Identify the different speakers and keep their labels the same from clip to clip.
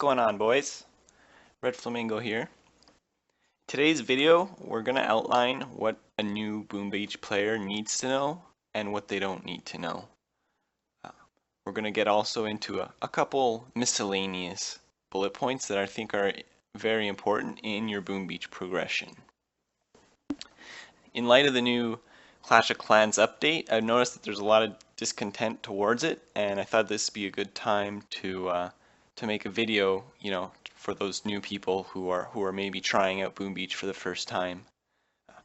Speaker 1: going on, boys? RedFlamingo here. Today's video, we're going to outline what a new Boom Beach player needs to know and what they don't need to know. We're going to get also into a couple miscellaneous bullet points that I think are very important in your Boom Beach progression. In light of the new Clash of Clans update, I've noticed that there's a lot of discontent towards it, and I thought this would be a good time to make a video, for those new people who are maybe trying out Boom Beach for the first time,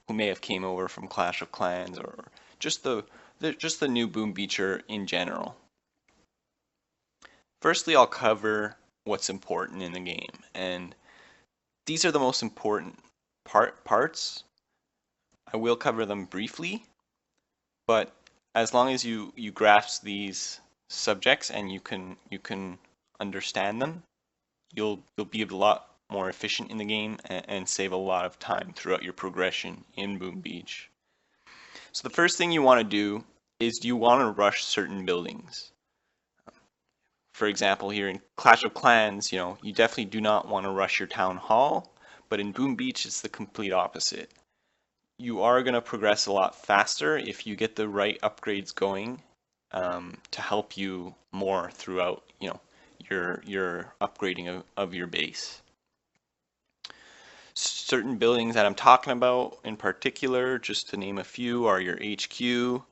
Speaker 1: who may have came over from Clash of Clans or just the new Boom Beacher in general. Firstly, I'll cover what's important in the game, and these are the most important parts. I will cover them briefly, but as long as you grasp these subjects and you can understand them, you'll be a lot more efficient in the game and save a lot of time throughout your progression in Boom Beach. So the first thing you want to do is you want to rush certain buildings. For example, here in Clash of Clans, you definitely do not want to rush your town hall, but in Boom Beach it's the complete opposite. You are going to progress a lot faster if you get the right upgrades going to help you more throughout, your upgrading of your base. Certain buildings that I'm talking about in particular, just to name a few, are your HQ,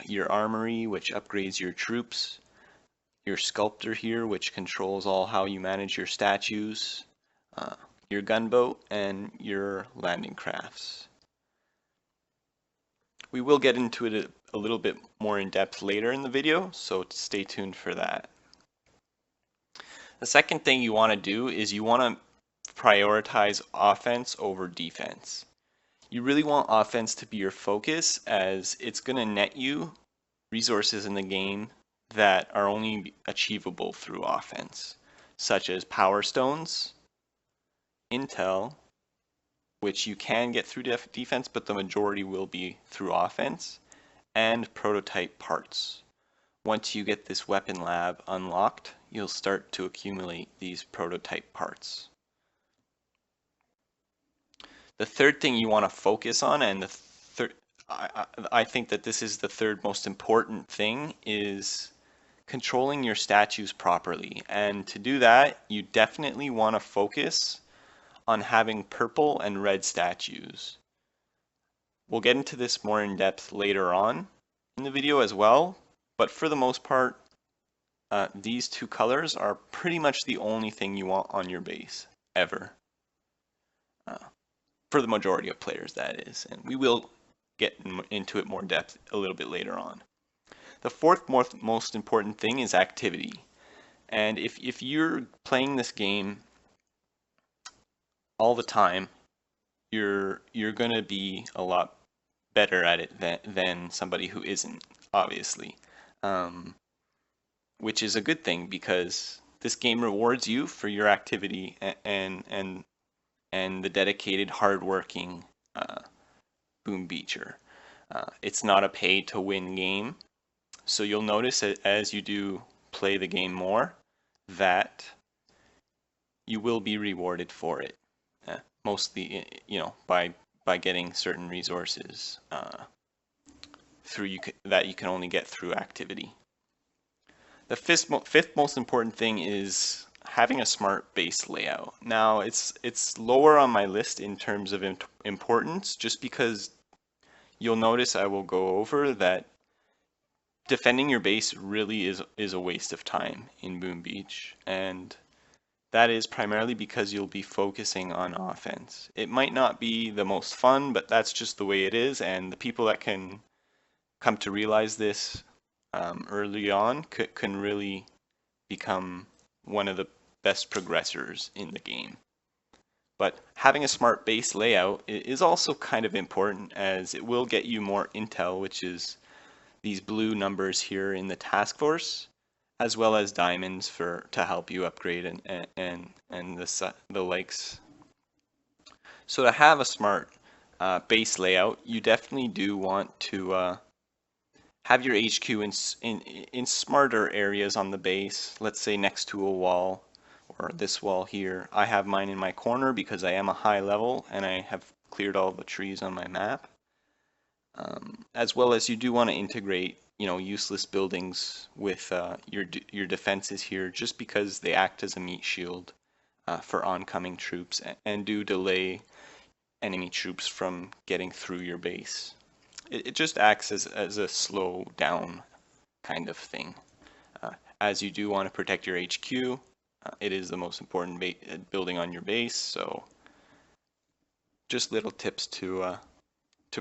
Speaker 1: your armory, which upgrades your troops, your sculptor here, which controls all how you manage your statues, your gunboat, and your landing crafts. We will get into it a little bit more in depth later in the video, so stay tuned for that. The second thing you want to do is you want to prioritize offense over defense. You really want offense to be your focus, as it's going to net you resources in the game that are only achievable through offense, such as power stones, intel, which you can get through defense, but the majority will be through offense, and prototype parts. Once you get this weapon lab unlocked, you'll start to accumulate these prototype parts. The third thing you want to focus on, and I think that this is the third most important thing, is controlling your statues properly. And to do that, you definitely want to focus on having purple and red statues. We'll get into this more in depth later on in the video as well, but for the most part, these two colors are pretty much the only thing you want on your base, ever. For the majority of players, that is, and we will get into it more in depth a little bit later on. The fourth most important thing is activity. And if you're playing this game all the time, you're going to be a lot better at it than somebody who isn't, obviously. Which is a good thing, because this game rewards you for your activity and the dedicated, hardworking Boom Beacher. It's not a pay-to-win game, so you'll notice that as you do play the game more, that you will be rewarded for it. Mostly, by getting certain resources that you can only get through activity. The fifth most important thing is having a smart base layout. Now, it's lower on my list in terms of importance, just because you'll notice I will go over that defending your base really is a waste of time in Boom Beach, and that is primarily because you'll be focusing on offense. It might not be the most fun, but that's just the way it is, and the people that can come to realize this early on can really become one of the best progressors in the game. But having a smart base layout is also kind of important, as it will get you more intel, which is these blue numbers here in the task force, as well as diamonds to help you upgrade and the likes. So to have a smart base layout, you definitely do want to have your HQ in smarter areas on the base, let's say next to a wall, or this wall here. I have mine in my corner because I am a high level and I have cleared all the trees on my map. As well as you do want to integrate, useless buildings with your defenses here, just because they act as a meat shield for oncoming troops and do delay enemy troops from getting through your base. It just acts as a slow down kind of thing. As you do want to protect your HQ, it is the most important building on your base, so just little tips to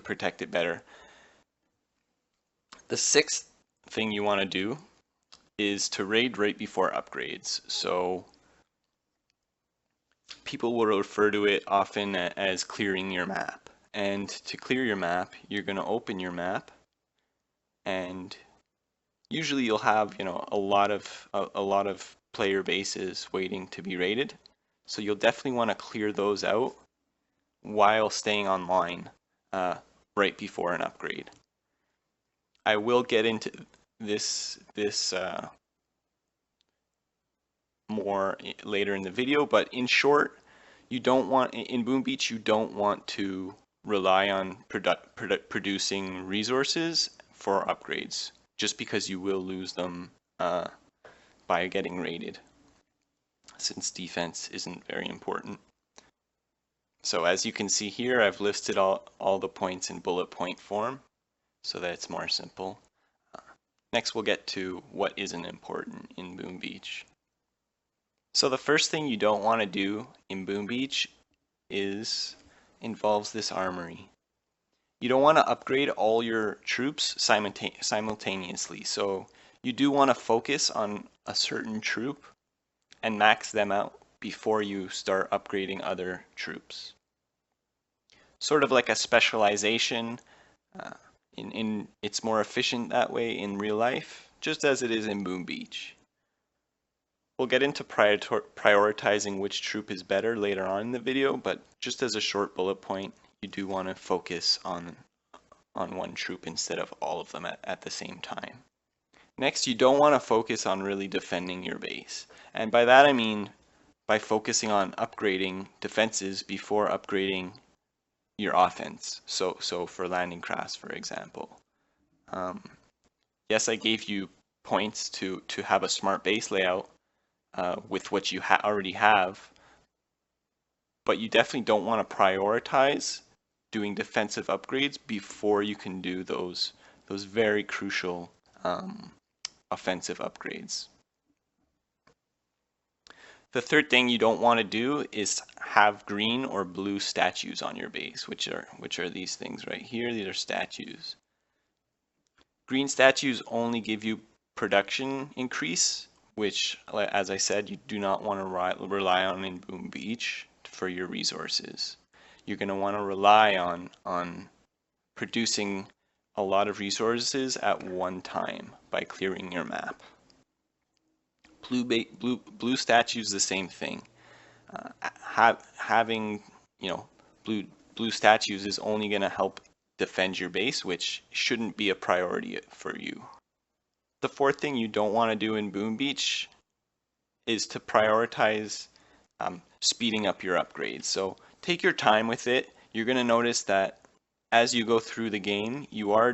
Speaker 1: protect it better. The sixth thing you want to do is to raid right before upgrades. So people will refer to it often as clearing your map. And to clear your map, you're going to open your map, and usually you'll have a lot of player bases waiting to be raided. So you'll definitely want to clear those out while staying online right before an upgrade. I will get into this more later in the video, but in short, you don't want, in Boom Beach, you don't want to rely on producing resources for upgrades, just because you will lose them by getting raided, since defense isn't very important. So as you can see here, I've listed all the points in bullet point form so that it's more simple. Next, we'll get to what isn't important in Boom Beach. So the first thing you don't want to do in Boom Beach involves this armory. You don't want to upgrade all your troops simultaneously. So you do want to focus on a certain troop and max them out before you start upgrading other troops. Sort of like a specialization. It's more efficient that way in real life, just as it is in Boom Beach. We'll get into prioritizing which troop is better later on in the video, but just as a short bullet point, you do want to focus on one troop instead of all of them at the same time. Next, you don't want to focus on really defending your base. And by that I mean by focusing on upgrading defenses before upgrading your offense. So for landing crafts, for example. Yes, I gave you points to have a smart base layout with what you already have, but you definitely don't want to prioritize doing defensive upgrades before you can do those very crucial offensive upgrades. The third thing you don't want to do is have green or blue statues on your base, which are these things right here. These are statues. Green statues only give you production increase, which, as I said, you do not want to rely on in Boom Beach for your resources. You're going to want to rely on producing a lot of resources at one time by clearing your map. Blue statues, the same thing. Having blue statues is only going to help defend your base, which shouldn't be a priority for you. The fourth thing you don't want to do in Boom Beach is to prioritize speeding up your upgrades. So take your time with it. You're going to notice that as you go through the game, you are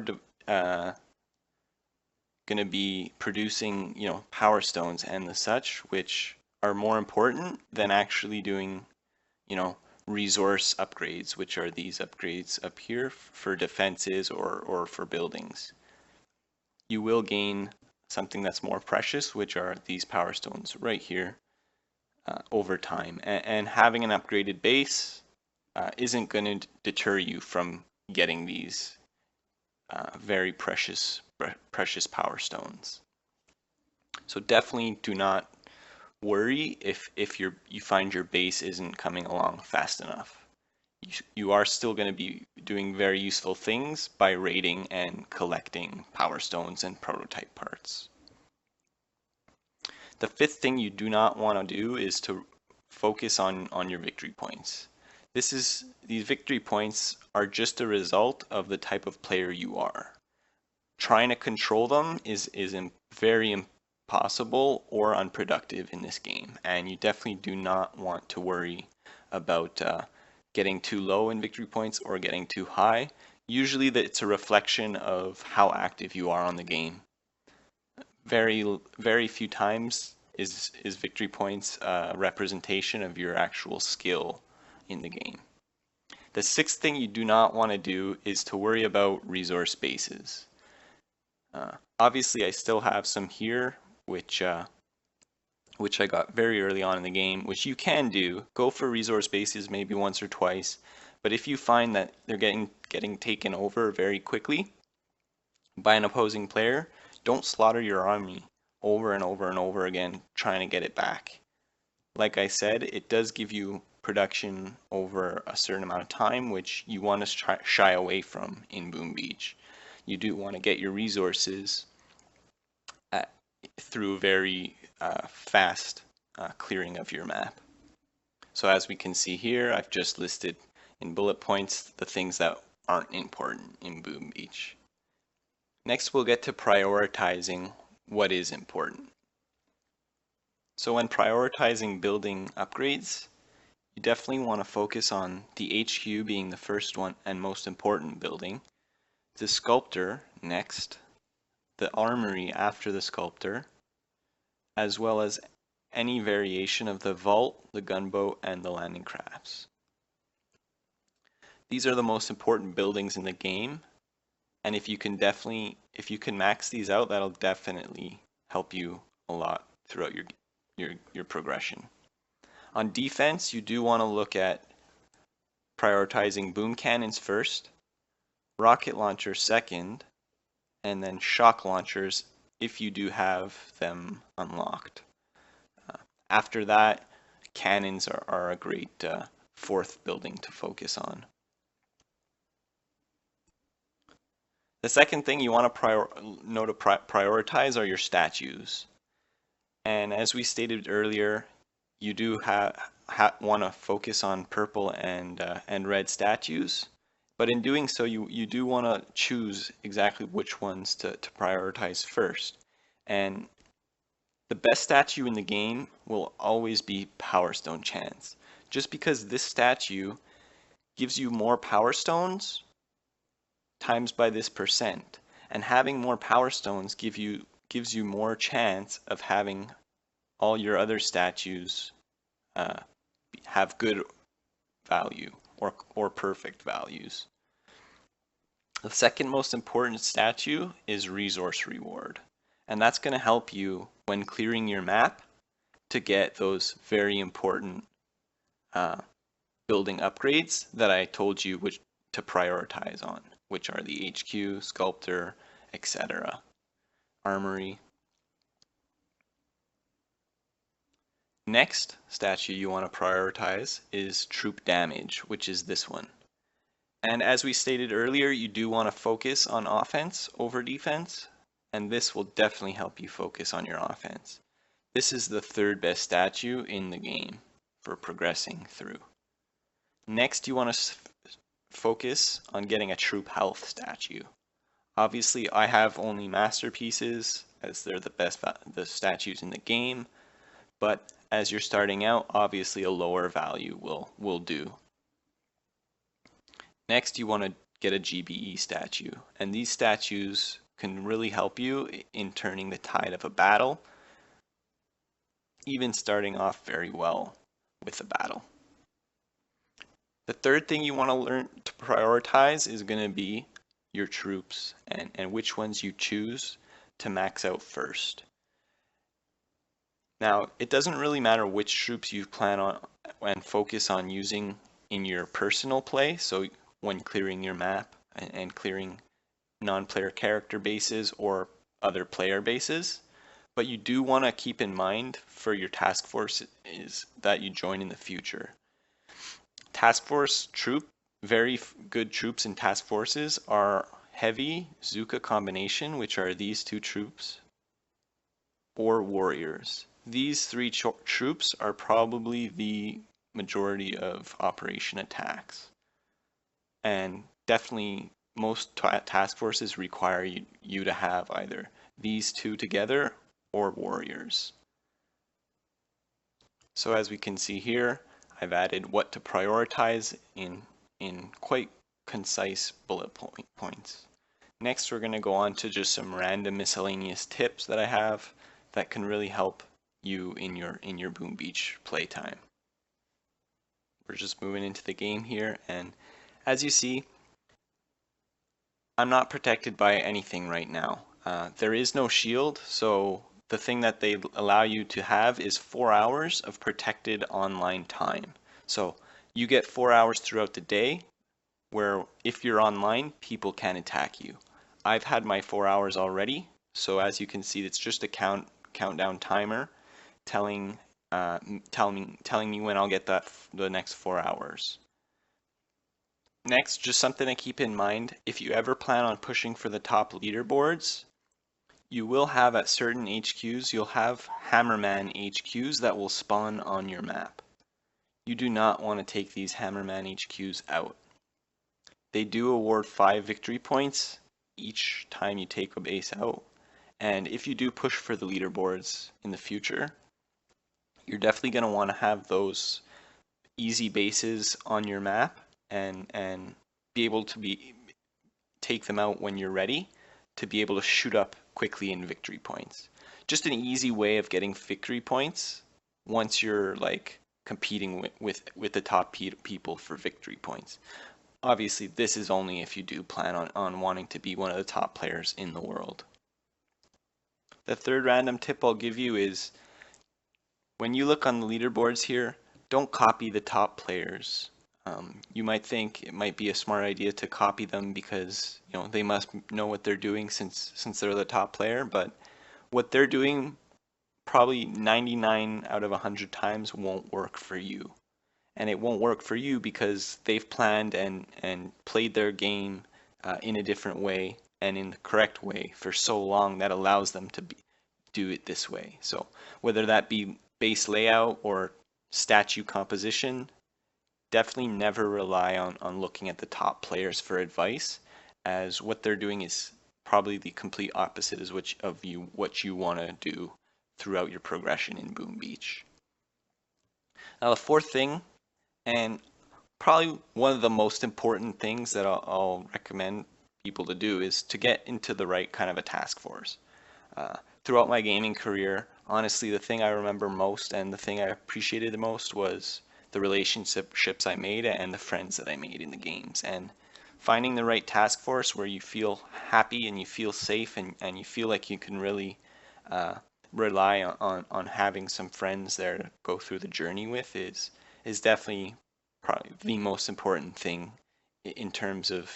Speaker 1: going to be producing, power stones and the such, which are more important than actually doing, resource upgrades, which are these upgrades up here for defenses or for buildings. You will gain something that's more precious, which are these power stones right here over time. And having an upgraded base isn't going to deter you from getting these very precious power stones. So definitely do not worry if you find your base isn't coming along fast enough. You are still going to be doing very useful things by raiding and collecting power stones and prototype parts. The fifth thing you do not want to do is to focus on your victory points. These victory points are just a result of the type of player you are. Trying to control them is very possible or unproductive in this game, and you definitely do not want to worry about getting too low in victory points or getting too high. Usually it's a reflection of how active you are on the game. Very few times is victory points a representation of your actual skill in the game. The sixth thing you do not want to do is to worry about resource bases. Obviously, I still have some here, which I got very early on in the game, which you can do. Go for resource bases maybe once or twice, but if you find that they're getting taken over very quickly by an opposing player, don't slaughter your army over and over and over again trying to get it back. Like I said, it does give you production over a certain amount of time, which you want to shy away from in Boom Beach. You do want to get your resources through very fast clearing of your map. So as we can see here, I've just listed in bullet points the things that aren't important in Boom Beach. Next, we'll get to prioritizing what is important. So when prioritizing building upgrades, you definitely want to focus on the HQ being the first one and most important building, the sculptor next, the armory after the sculptor, as well as any variation of the vault, the gunboat, and the landing crafts. These are the most important buildings in the game, and if you can max these out, that'll definitely help you a lot throughout your progression. On defense, you do want to look at prioritizing boom cannons first, rocket launchers second, and then shock launchers if you do have them unlocked. After that, cannons are a great fourth building to focus on. The second thing you want to prioritize are your statues. And as we stated earlier, you do want to focus on purple and red statues. But in doing so, you do want to choose exactly which ones to prioritize first. And the best statue in the game will always be Power Stone Chance. Just because this statue gives you more Power Stones times by this percent. And having more Power Stones gives you more chance of having all your other statues have good value or perfect values. The second most important statue is Resource Reward, and that's going to help you when clearing your map to get those very important building upgrades that I told you which to prioritize on, which are the HQ, Sculptor, etc. Armory. Next statue you want to prioritize is Troop Damage, which is this one. And as we stated earlier, you do want to focus on offense over defense, and this will definitely help you focus on your offense. This is the third best statue in the game for progressing through. Next, you want to focus on getting a troop health statue. Obviously, I have only masterpieces as they're the statues in the game, but as you're starting out, obviously a lower value will do. Next, you want to get a GBE statue, and these statues can really help you in turning the tide of a battle, even starting off very well with a battle. The third thing you want to learn to prioritize is going to be your troops and which ones you choose to max out first. Now, it doesn't really matter which troops you plan on and focus on using in your personal play, so when clearing your map and clearing non-player character bases or other player bases, but you do want to keep in mind for your task forces that you join in the future. Task force very good troops in task forces are heavy Zuka combination, which are these two troops, or warriors. These three troops are probably the majority of operation attacks. And definitely most task forces require you to have either these two together or warriors. So as we can see here, I've added what to prioritize in quite concise bullet points. Next, we're going to go on to just some random miscellaneous tips that I have that can really help you in your Boom Beach playtime. We're just moving into the game here, and as you see, I'm not protected by anything right now. There is no shield, so the thing that they allow you to have is 4 hours of protected online time. So you get 4 hours throughout the day where if you're online, people can attack you. I've had my 4 hours already, so as you can see, it's just a countdown timer telling me when I'll get the next 4 hours. Next, just something to keep in mind, if you ever plan on pushing for the top leaderboards, you will have at certain HQs, you'll have Hammerman HQs that will spawn on your map. You do not want to take these Hammerman HQs out. They do award 5 victory points each time you take a base out, and if you do push for the leaderboards in the future, you're definitely going to want to have those easy bases on your map and be able to take them out when you're ready to be able to shoot up quickly in victory points. Just an easy way of getting victory points once you're like competing with the top people for victory points. Obviously, this is only if you do plan on wanting to be one of the top players in the world. The third random tip I'll give you is when you look on the leaderboards here, don't copy the top players. You might think it might be a smart idea to copy them because they must know what they're doing since they're the top player, but what they're doing probably 99 out of 100 times won't work for you. And it won't work for you because they've planned and played their game in a different way and in the correct way for so long that allows them to do it this way. So whether that be base layout or statue composition, definitely never rely on looking at the top players for advice, as what they're doing is probably the complete opposite of what you want to do throughout your progression in Boom Beach. Now the fourth thing, and probably one of the most important things that I'll recommend people to do, is to get into the right kind of a task force. Throughout my gaming career, honestly, the thing I remember most and the thing I appreciated the most was the relationships I made and the friends that I made in the games. And finding the right task force where you feel happy and you feel safe and you feel like you can really rely on having some friends there to go through the journey with is definitely probably the most important thing in terms of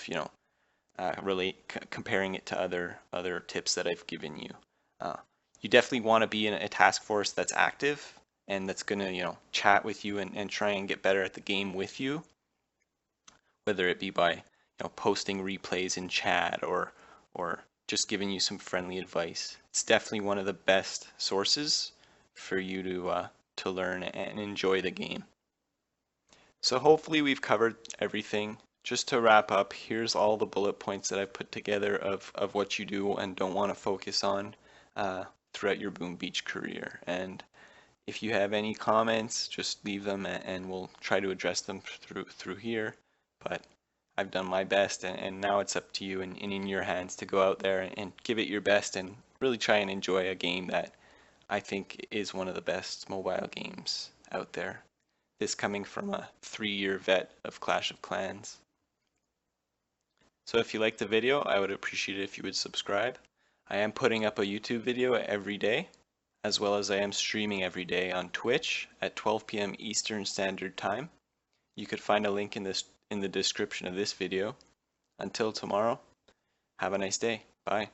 Speaker 1: comparing it to other tips that I've given you. You definitely want to be in a task force that's active and that's going to chat with you and try and get better at the game with you, whether it be by posting replays in chat or just giving you some friendly advice. It's definitely one of the best sources for you to learn and enjoy the game. So hopefully we've covered everything. Just to wrap up, here's all the bullet points that I've put together of what you do and don't want to focus on throughout your Boom Beach career. And if you have any comments, just leave them and we'll try to address them through here. But I've done my best, and now it's up to you and in your hands to go out there and give it your best and really try and enjoy a game that I think is one of the best mobile games out there. This coming from a 3-year vet of Clash of Clans. So if you liked the video, I would appreciate it if you would subscribe. I am putting up a YouTube video every day, as well as I am streaming every day on Twitch at 12 p.m. Eastern Standard Time. You could find a link in the description of this video. Until tomorrow, have a nice day. Bye.